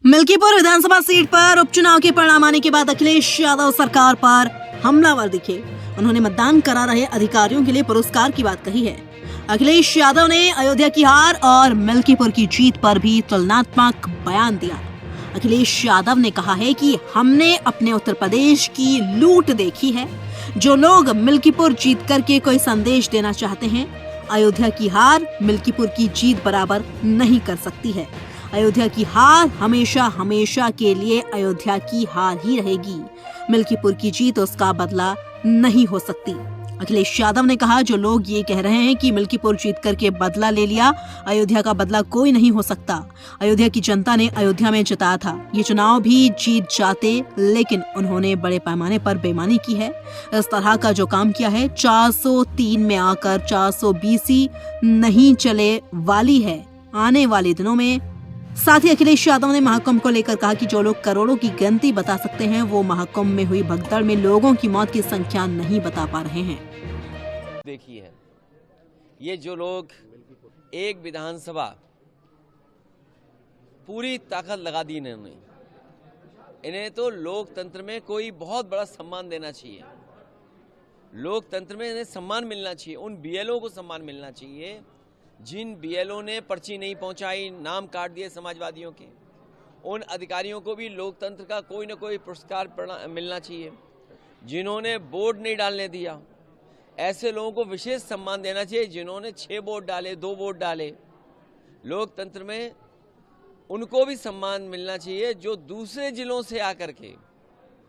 मिल्कीपुर विधानसभा seat पर उपचुनाव के परिणाम आने के बाद अखिलेश यादव सरकार पर हमलावर दिखे। उन्होंने मतदान करा रहे अधिकारियों के लिए पुरस्कार की बात कही है। अखिलेश यादव ने अयोध्या की हार और मिल्कीपुर की जीत पर भी तुलनात्मक बयान दिया। अखिलेश यादव ने कहा है कि हमने अपने उत्तर प्रदेश की लूट देखी है। जो लोग मिल्कीपुर जीत करके कोई संदेश देना चाहते हैं, अयोध्या की हार मिल्कीपुर की जीत बराबर नहीं कर सकती है। अयोध्या की हार हमेशा हमेशा के लिए अयोध्या की हार ही रहेगी। मिल्कीपुर की जीत उसका बदला नहीं हो सकती। अखिलेश यादव ने कहा, जो लोग ये कह रहे हैं कि मिल्कीपुर जीत करके बदला ले लिया, अयोध्या का बदला कोई नहीं हो सकता। अयोध्या की जनता ने अयोध्या में जिताया था। ये चुनाव भी जीत जाते, लेकिन उन्होंने बड़े पैमाने पर बेईमानी की है। इस तरह का जो काम किया है, 403 में आकर 420 नहीं चले वाली है आने वाले दिनों में। साथ ही अखिलेश यादव ने महाकुंभ को लेकर कहा कि जो लोग करोड़ों की गिनती बता सकते हैं, वो महाकुंभ में हुई भगदड़ में लोगों की मौत की संख्या नहीं बता पा रहे हैं। देखिए है, ये जो लोग एक विधानसभा पूरी ताकत लगा दी इन्होंने, इन्हें तो लोकतंत्र में कोई बहुत बड़ा सम्मान देना चाहिए। लोकतंत्र में इन्हें सम्मान मिलना चाहिए। उन बीएलओ को सम्मान मिलना चाहिए जिन बीएलओ ने पर्ची नहीं पहुंचाई, नाम काट दिए समाजवादियों के। उन अधिकारियों को भी लोकतंत्र का कोई ना कोई पुरस्कार मिलना चाहिए। जिन्होंने वोट नहीं डालने दिया, ऐसे लोगों को विशेष सम्मान देना चाहिए। जिन्होंने 6 वोट डाले, 2 वोट डाले, लोकतंत्र में उनको भी सम्मान मिलना चाहिए। जो दूसरे जिलों से आकर के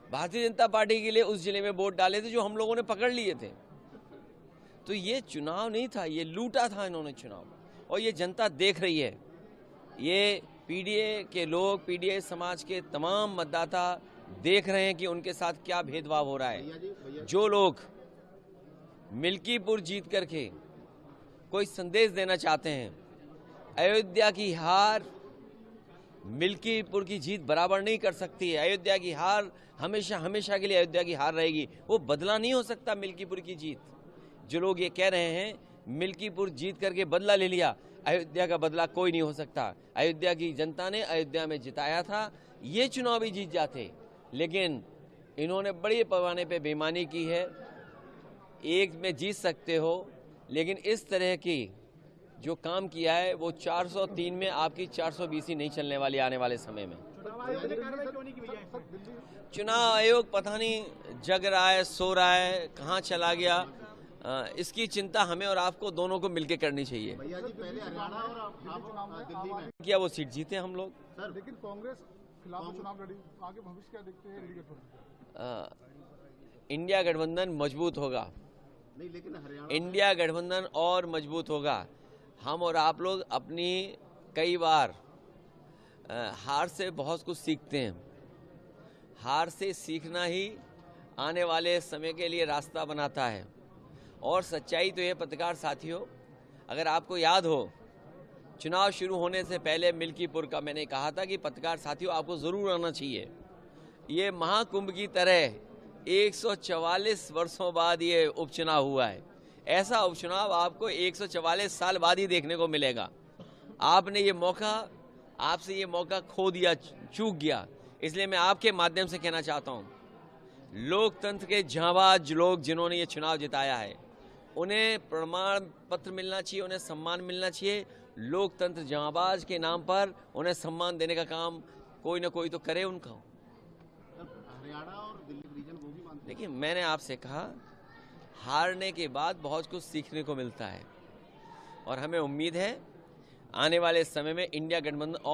भारतीय जनता पार्टी के लिए उस जिले में वोट डाले थे, जो हम लोगों ने पकड़ लिए थे। तो ये चुनाव नहीं था, ये लूटा था इन्होंने चुनाव, और ये जनता देख रही है। ये पीडीए के लोग, पीडीए समाज के तमाम मतदाता देख रहे हैं कि उनके साथ क्या भेदभाव हो रहा है। जो लोग मिल्कीपुर जीत करके कोई संदेश देना चाहते हैं, अयोध्या की हार मिल्कीपुर की जीत बराबर नहीं कर सकती है। अयोध्या की हार हमेशा हमेशा के लिए अयोध्या की हार रहेगी। वो बदला नहीं हो सकता मिल्कीपुर की जीत। जो लोग ये कह रहे हैं मिल्कीपुर जीत करके बदला ले लिया, अयोध्या का बदला कोई नहीं हो सकता। अयोध्या की जनता ने अयोध्या में जिताया था, ये चुनाव भी जीत जाते, लेकिन इन्होंने बड़े पैमाने पे बेईमानी की है। एक में जीत सकते हो, लेकिन इस तरह की जो काम किया है वो 403 में आपकी 420 नहीं चलने वाली आने वाले समय में। चुनाव आयोग पता नहीं जग रहा है, सो रहा है, कहाँ चला गया, इसकी चिंता हमें और आपको दोनों को मिलकर करनी चाहिए। भैया जी, पहले हरियाणा और आप दिल्ली में क्या वो सीट जीते हम लोग सर, लेकिन कांग्रेस खिलाफ चुनाव लड़ी, आगे भविष्य क्या देखते हैं? इंडिया गठबंधन मजबूत होगा। नहीं, लेकिन हरियाणा इंडिया गठबंधन और मजबूत होगा। हम और आप लोग अपनी कई बार हार से बहुत कुछ सीखते हैं। हार से सीखना ही आने वाले समय के लिए रास्ता बनाता है। और सच्चाई तो ये पत्रकार साथियों, अगर आपको याद हो, चुनाव शुरू होने से पहले मिल्कीपुर का मैंने कहा था कि पत्रकार साथियों आपको ज़रूर आना चाहिए। ये महाकुंभ की तरह 144 वर्षों बाद ये उपचुनाव हुआ है। ऐसा उपचुनाव आपको 144 साल बाद ही देखने को मिलेगा। आपने ये मौका, आपसे ये मौका खो दिया, चूक गया। इसलिए मैं आपके माध्यम से कहना चाहता हूँ, लोकतंत्र के जांबाज लोग जिन्होंने ये चुनाव जिताया है, उन्हें प्रमाण पत्र मिलना चाहिए, उन्हें सम्मान मिलना चाहिए। लोकतंत्र जांबाज के नाम पर उन्हें सम्मान देने का काम कोई ना कोई तो करे उनका। हरियाणा और दिल्ली रीजन वो भी मानते हैं। देखिए, मैंने आपसे कहा, हारने के बाद बहुत कुछ सीखने को मिलता है, और हमें उम्मीद है आने वाले समय में इंडिया गठबंधन और